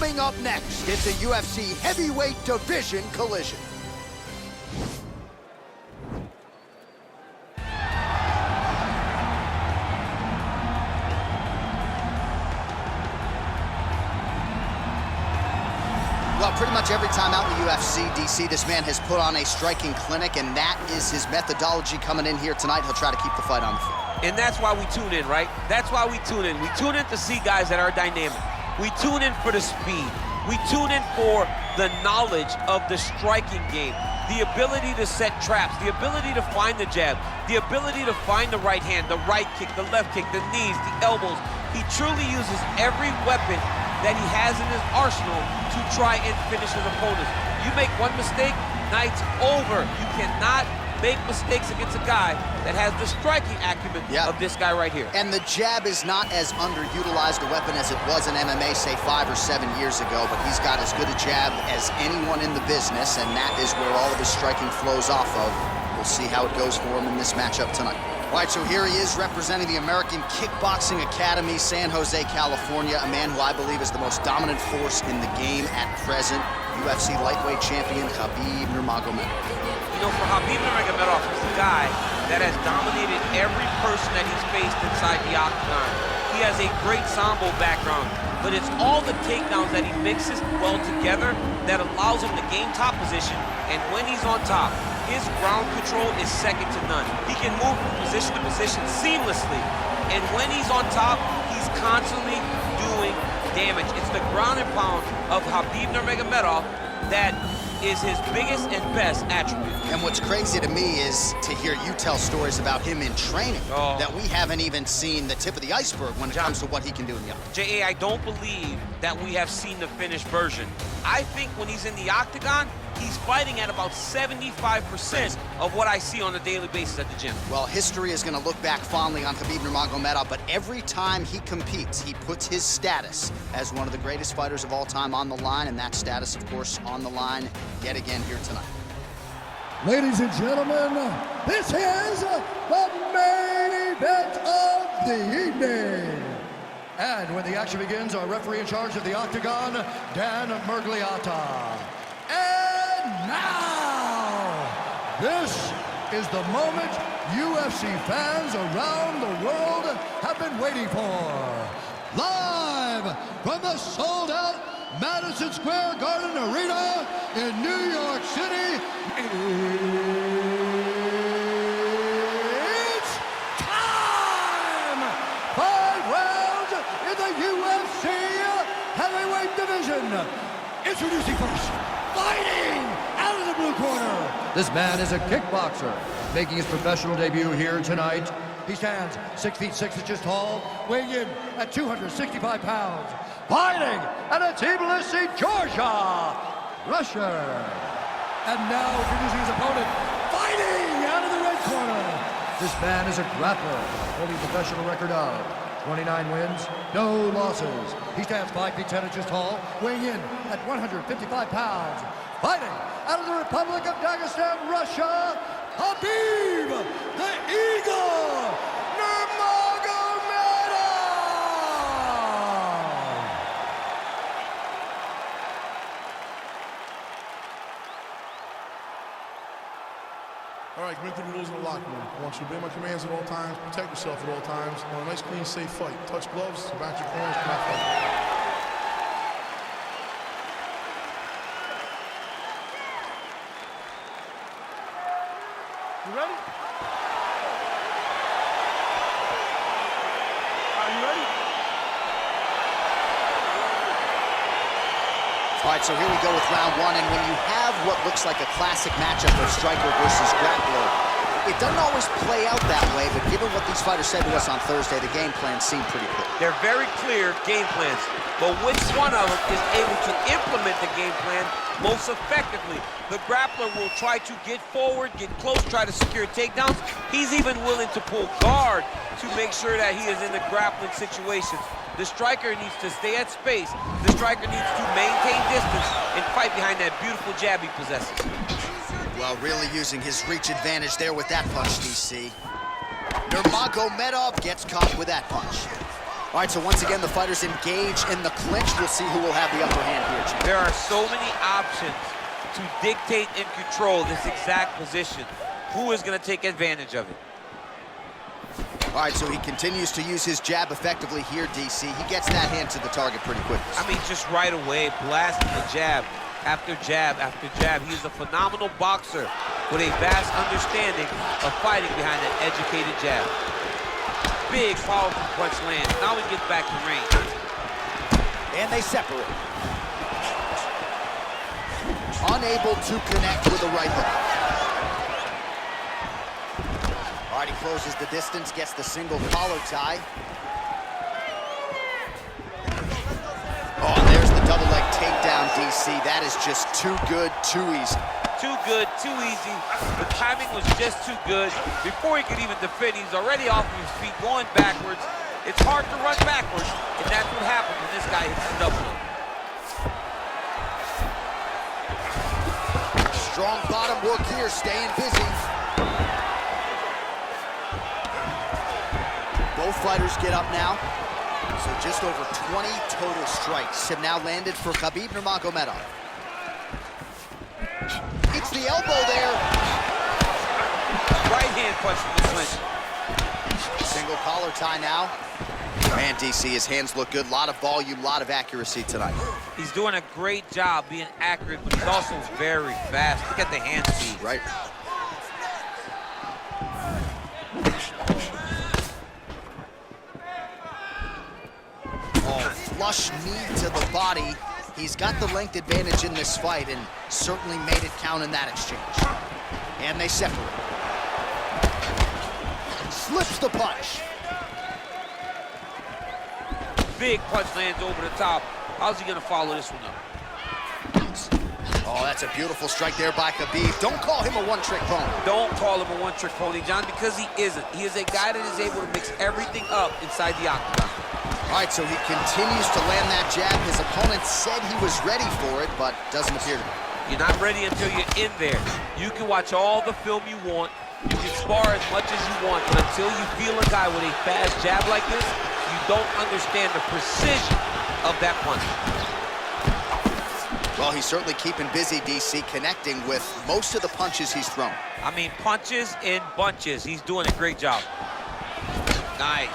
Coming up next, it's a UFC heavyweight division collision. Well, pretty much every time out in the UFC, DC, this man has put on a striking clinic, and that is his methodology coming in here tonight. He'll try to keep the fight on the floor. And that's why we tune in, right? That's why we tune in. We tune in to see guys that are dynamic. We tune in for the speed. We tune in for the knowledge of the striking game, the ability to set traps, the ability to find the jab, the ability to find the right hand, the right kick, the left kick, the knees, the elbows. He truly uses every weapon that he has in his arsenal to try and finish his opponents. You make one mistake, night's over. You cannot make mistakes against a guy that has the striking acumen of this guy right here. And the jab is not as underutilized a weapon as it was in MMA, say 5 or 7 years ago, but he's got as good a jab as anyone in the business, and that is where all of his striking flows off of. We'll see how it goes for him in this matchup tonight. All right, so here he is representing the American Kickboxing Academy, San Jose, California, a man who I believe is the most dominant force in the game at present, UFC lightweight champion Khabib Nurmagomedov. You know, for Khabib Nurmagomedov, he's a guy that has dominated every person that he's faced inside the octagon. He has a great sambo background, but it's all the takedowns that he mixes well together that allows him to gain top position, and when he's on top, his ground control is second to none. He can move from position to position seamlessly, and when he's on top, he's constantly doing damage. It's the ground and pound of Khabib Nurmagomedov that is his biggest and best attribute. And what's crazy to me is to hear you tell stories about him in training that we haven't even seen the tip of the iceberg when it comes to what he can do in the octagon. J.A., I don't believe that we have seen the finished version. I think when he's in the octagon, he's fighting at about 75% of what I see on a daily basis at the gym. Well, history is going to look back fondly on Khabib Nurmagomedov, but every time he competes, he puts his status as one of the greatest fighters of all time on the line, and that status, of course, on the line yet again here tonight. Ladies and gentlemen, this is the main event of the evening. And when the action begins, our referee in charge of the octagon, Dan Murgliata. And now, this is the moment UFC fans around the world have been waiting for. Live from the sold-out Madison Square Garden Arena in New York City, it's time! 5 rounds in the UFC heavyweight division. Introducing first, fighting out of the blue corner. This man is a kickboxer, making his professional debut here tonight. He stands 6 feet 6 inches tall, weighing in at 265 pounds. Fighting out of Tbilisi, Georgia, Russia. And now introducing his opponent, fighting out of the red corner. This man is a grappler, holding a professional record of 29 wins, no losses. He stands 5 feet 10 inches tall, weighing in at 155 pounds. Fighting out of the Republic of Dagestan, Russia, Khabib, the Eagle, Nurmagomedov! All right, commit to the rules in the locker room. I want you to obey my commands at all times, protect yourself at all times. I want a nice, clean, safe fight. Touch gloves, back your corners, come out fight. You ready? Are you ready? All right, so here we go with round one, and when you have what looks like a classic matchup of striker versus grappler, it doesn't always play out that way, but given what these fighters said to us on Thursday, the game plan seemed pretty clear. They're very clear game plans, but which one of them is able to implement the game plan most effectively? The grappler will try to get forward, get close, try to secure takedowns. He's even willing to pull guard to make sure that he is in the grappling situations. The striker needs to stay at space. The striker needs to maintain distance and fight behind that beautiful jab he possesses. Well, really using his reach advantage there with that punch, DC. Nurmagomedov gets caught with that punch. All right, so once again, the fighters engage in the clinch. We'll see who will have the upper hand here, Jim. There are so many options to dictate and control this exact position. Who is going to take advantage of it? All right, so he continues to use his jab effectively here, DC. He gets that hand to the target pretty quickly. I mean, just right away, blasting the jab after jab after jab. He's a phenomenal boxer with a vast understanding of fighting behind an educated jab. Big, powerful punch lands. Now he gets back to range. And they separate. Unable to connect with the right hook. All right, he closes the distance, gets the single collar tie. Oh, and there's the double leg takedown, DC. That is just too good, too easy. Too good, too easy. The timing was just too good. Before he could even defend, he's already off of his feet, going backwards. It's hard to run backwards, and that's what happens when this guy hits the double leg. Strong bottom work here, staying busy. Both fighters get up now. So just over 20 total strikes have now landed for Khabib Nurmagomedov. It's the elbow there. Right hand punch from the clinch. Single collar tie now. Man, DC, his hands look good. A lot of volume, a lot of accuracy tonight. He's doing a great job being accurate, but he's also very fast. Look at the hand speed. Right. Oh, flush knee to the body. He's got the length advantage in this fight and certainly made it count in that exchange. And they separate. Slips the punch. Big punch lands over the top. How's he gonna follow this one up? Oh, that's a beautiful strike there by Khabib. Don't call him a one-trick pony. Don't call him a one-trick pony, John, because he isn't. He is a guy that is able to mix everything up inside the octagon. All right, so he continues to land that jab. His opponent said he was ready for it, but doesn't appear to be. You're not ready until you're in there. You can watch all the film you want. You can spar as much as you want, but until you feel a guy with a fast jab like this, you don't understand the precision of that punch. Well, he's certainly keeping busy, DC, connecting with most of the punches he's thrown. I mean, punches in bunches. He's doing a great job. Nice.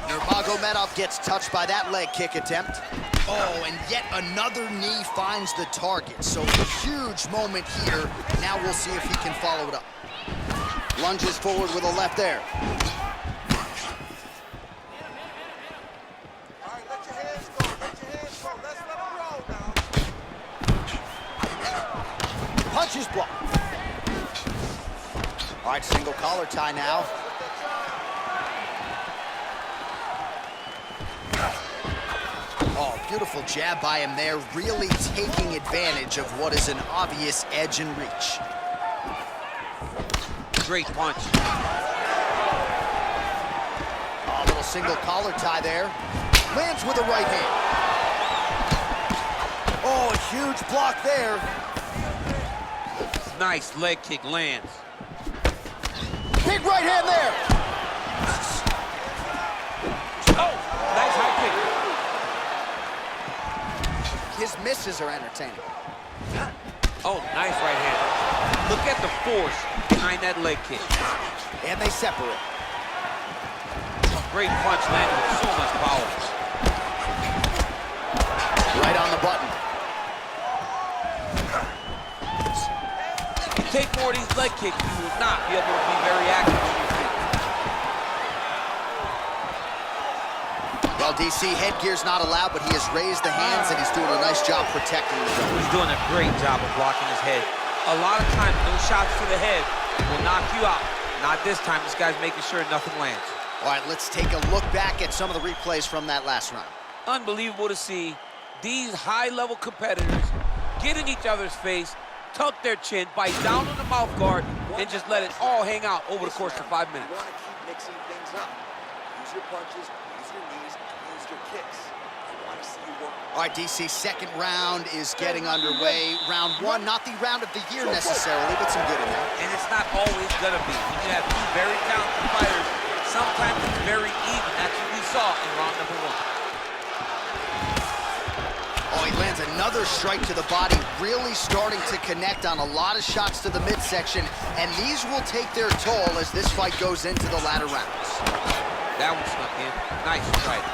Nurmagomedov gets touched by that leg kick attempt. Oh, and yet another knee finds the target. So a huge moment here. Now we'll see if he can follow it up. Lunges forward with a left there. All right, let your hands go. Let your hands go. Let's let them roll now. Punches blocked. All right, single collar tie now. Oh, beautiful jab by him there, really taking advantage of what is an obvious edge and reach. Great punch. Oh, a little single collar tie there. Lands with a right hand. Oh, a huge block there. Nice leg kick lands. Big right hand there. Oh, nice high kick. His misses are entertaining. Oh, nice right hand. Look at the force behind that leg kick. And they separate. Great punch landed with so much power. Right on the button. Take more of these leg kicks, you will not be able to be very active on your feet. Well, DC, headgear's not allowed, but he has raised the hands and he's doing a nice job protecting the zone. He's doing a great job of blocking his head. A lot of times, those shots to the head will knock you out. Not this time. This guy's making sure nothing lands. All right, let's take a look back at some of the replays from that last round. Unbelievable to see these high-level competitors get in each other's face, tuck their chin, bite down on the mouth guard, and just let it all hang out over the course of 5 minutes. You want to keep mixing things up. Use your punches, use your knees, use your kicks. I want to see you work. All right, DC, second round is getting underway. Round one, not the round of the year necessarily, but some good in there. And it's not always gonna be. You can have two very talented fighters sometimes it's very even. That's what we saw in round number 1. Oh, he lands another strike to the body, really starting to connect on a lot of shots to the midsection, and these will take their toll as this fight goes into the latter rounds. That one snuck in. Nice strike.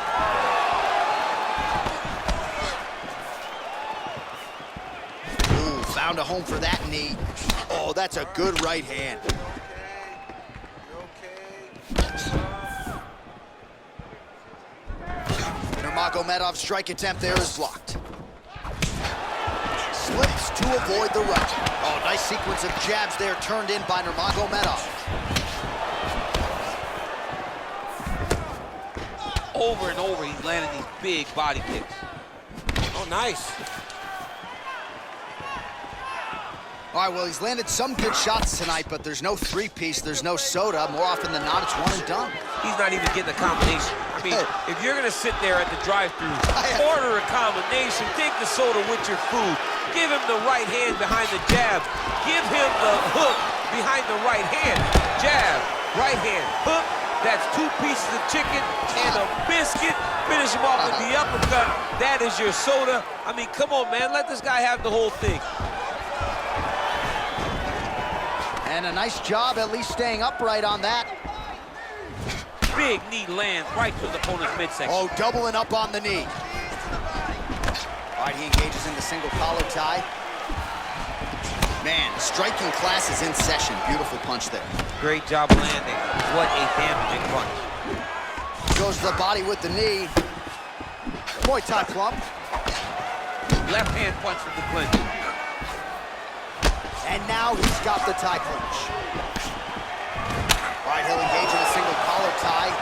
Ooh, found a home for that knee. Oh, that's a good right hand. Nurmagomedov's strike attempt there is blocked. Slips to avoid the right. Oh, nice sequence of jabs there turned in by Nurmagomedov. Over and over, he's landing these big body kicks. Oh, nice. All right, well, he's landed some good shots tonight, but there's no three-piece, there's no soda. More often than not, it's one and done. He's not even getting a combination. I mean, if you're gonna sit there at the drive-thru, order a combination, take the soda with your food, give him the right hand behind the jab, give him the hook behind the right hand, jab, right hand, hook. That's 2 pieces of chicken and a biscuit. Finish him off with the uppercut. That is your soda. I mean, come on, man, let this guy have the whole thing. And a nice job at least staying upright on that. Big knee lands right to the opponent's midsection. Oh, doubling up on the knee. All right, he engages in the single collar tie. Man, striking class is in session. Beautiful punch there. Great job landing. What a damaging punch. Goes to the body with the knee. Muay Thai clump. Left hand punch from the clinch. And now he's got the tie clinch. All right, he'll engage in a single collar tie.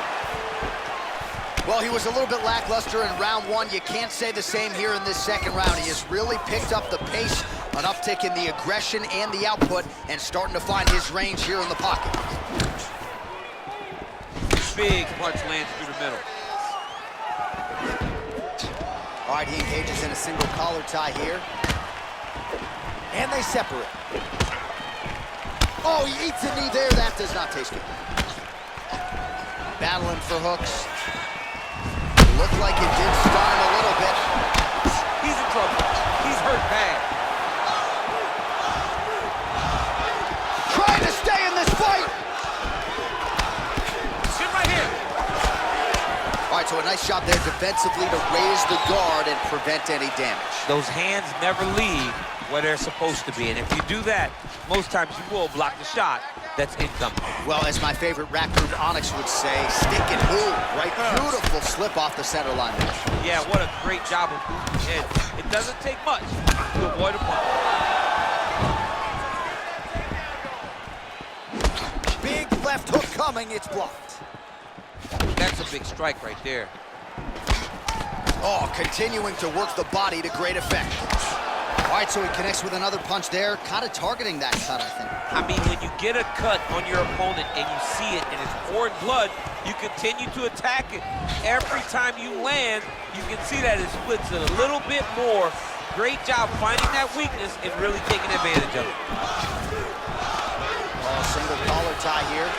Well, he was a little bit lackluster in round 1. You can't say the same here in this second round. He has really picked up the pace, an uptick in the aggression and the output, and starting to find his range here in the pocket. Big punch lands through the middle. All right, he engages in a single collar tie here. And they separate. Oh, he eats a knee there. That does not taste good. Battling for hooks. Looked like it did stun him a little bit. He's in trouble. He's hurt bad. Trying to stay in this fight. Sit right here. All right, so a nice shot there defensively to raise the guard and prevent any damage. Those hands never leave where they're supposed to be, and if you do that, most times you will block the shot that's incoming. Well, as my favorite rap group Onyx would say, stick and move, right? Beautiful slip off the center line there. Yeah, what a great job of moving his head. It doesn't take much to avoid a punch. Big left hook coming, it's blocked. That's a big strike right there. Oh, continuing to work the body to great effect. All right, so he connects with another punch there, kind of targeting that cut, I think. I mean, when you get a cut on your opponent and you see it and it's pouring blood, you continue to attack it. Every time you land, you can see that it splits it a little bit more. Great job finding that weakness and really taking advantage of it. Oh, single collar tie here.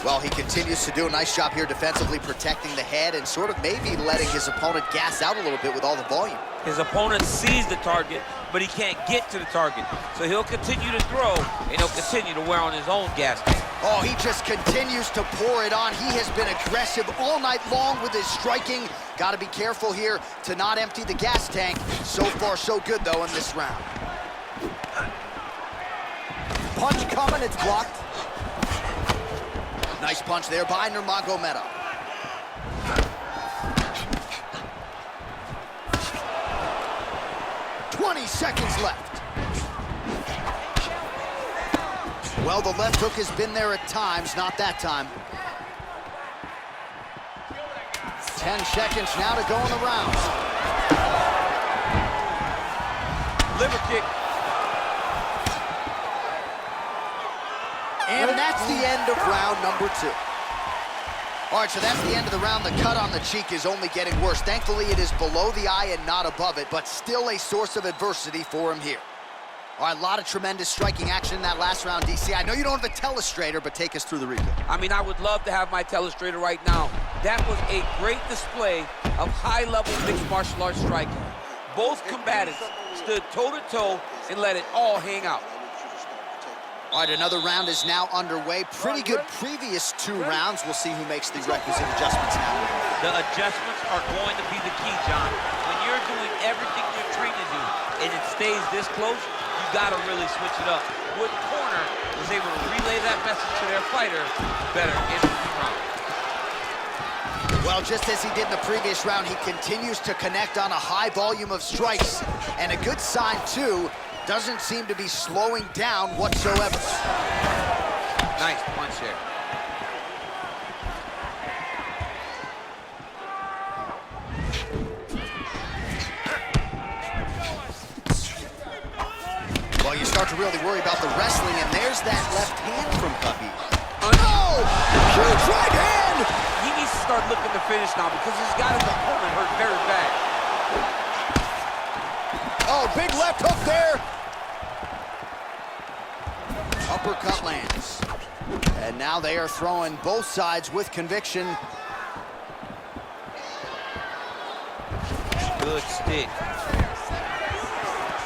Well, he continues to do a nice job here defensively, protecting the head and sort of maybe letting his opponent gas out a little bit with all the volume. His opponent sees the target, but he can't get to the target. So he'll continue to throw, and he'll continue to wear on his own gas tank. Oh, he just continues to pour it on. He has been aggressive all night long with his striking. Got to be careful here to not empty the gas tank. So far, so good, though, in this round. Punch coming, it's blocked. Nice punch there by Nurmagomedov. "20 seconds left. Well, the left hook has been there at times, not that time. 10 seconds now to go in the round. Liver kick. And that's the end of round number 2. All right, so that's the end of the round. The cut on the cheek is only getting worse. Thankfully, it is below the eye and not above it, but still a source of adversity for him here. All right, a lot of tremendous striking action in that last round, DC. I know you don't have a telestrator, but take us through the replay. I mean, I would love to have my telestrator right now. That was a great display of high-level mixed martial arts striking. Both combatants stood toe-to-toe and let it all hang out. All right, another round is now underway. Pretty good previous 2 rounds. We'll see who makes the requisite adjustments now. The adjustments are going to be the key, John. When you're doing everything you're trained to do and it stays this close, you got to really switch it up. Wood Corner was able to relay that message to their fighter better in the round. Well, just as he did in the previous round, he continues to connect on a high volume of strikes. And a good sign, too, doesn't seem to be slowing down whatsoever. Nice punch there. Well, you start to really worry about the wrestling, and there's that left hand from Khabib. Oh! Huge right hand! He needs to start looking to finish now because he's got his opponent hurt very bad. Oh, big left hook there. Uppercut lands. And now they are throwing both sides with conviction. Good stick.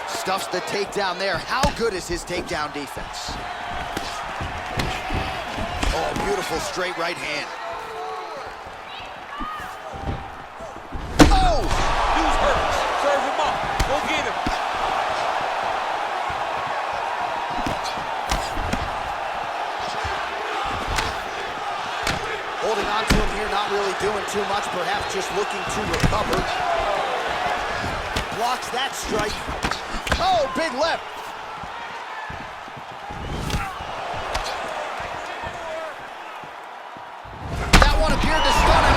Stuffs the takedown there. How good is his takedown defense? Oh, beautiful straight right hand. Oh! Dude's hurt. Serve him up. Go get him. Holding on to him here, not really doing too much, perhaps just looking to recover. Blocks that strike. Oh, big left. That one appeared to stun him.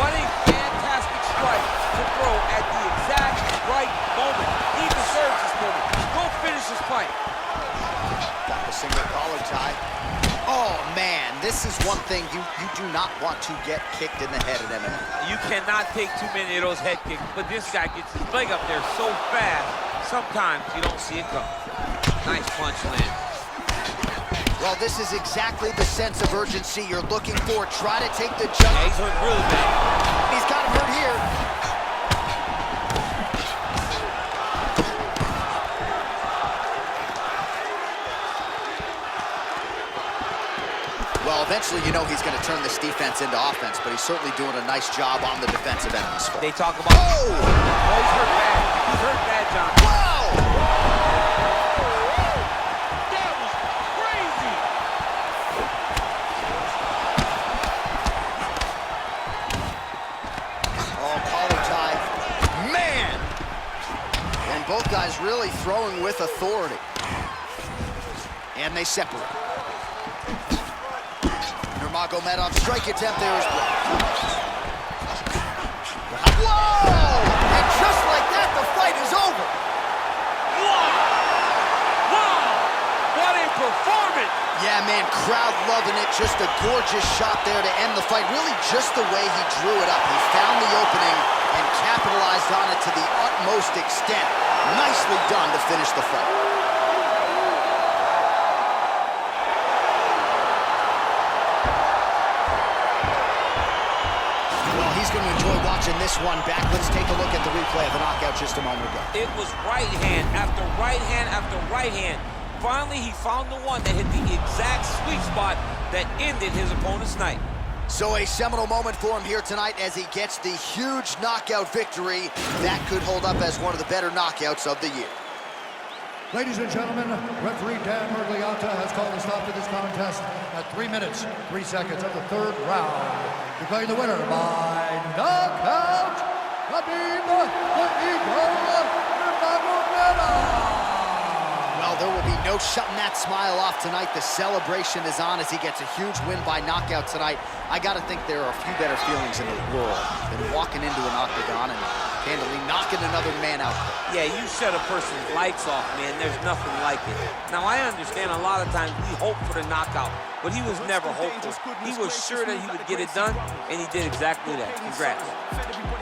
What a fantastic strike to throw at the exact right moment. He deserves this moment. Go finish this fight. Got the single collar tie. Oh, man, this is one thing you do not want to get kicked in the head at MMA. You cannot take too many of those head kicks, but this guy gets his leg up there so fast, sometimes you don't see it coming. Nice punch land. Well, this is exactly the sense of urgency you're looking for. Try to take the jump. Yeah, he's hurt really bad. He's got him hurt here. Well, eventually, you know he's going to turn this defense into offense, but he's certainly doing a nice job on the defensive end of this fight. They talk about... Oh! Oh, he's hurt bad. He's hurt bad, John. Wow! That was crazy! Oh, collar tie. Man! And both guys really throwing with authority. And they separate. Nurmagomedov strike attempt there is blocked. Whoa! And just like that, the fight is over. Wow! Wow! What a performance! Yeah, man, crowd loving it. Just a gorgeous shot there to end the fight. Really just the way he drew it up. He found the opening and capitalized on it to the utmost extent. Nicely done to finish the fight. He's going to enjoy watching this one back. Let's take a look at the replay of the knockout just a moment ago. It was right hand after right hand after right hand. Finally, he found the one that hit the exact sweet spot that ended his opponent's night. So a seminal moment for him here tonight as he gets the huge knockout victory. That could hold up as one of the better knockouts of the year. Ladies and gentlemen, referee Dan Mergliata has called a stop to this contest at 3 minutes, 3 seconds of the 3rd round. Declaring the winner by knockout, Khabib Nurmagomedov. Well, there will be no shutting that smile off tonight. The celebration is on as he gets a huge win by knockout tonight. I got to think there are a few better feelings in the world than walking into an octagon and handily knocking another man out. Yeah, you shut a person's lights off, man. There's nothing like it. Now, I understand a lot of times we hope for the knockout, but he was never hopeful. He was sure that he would get it done, and he did exactly that. Congrats.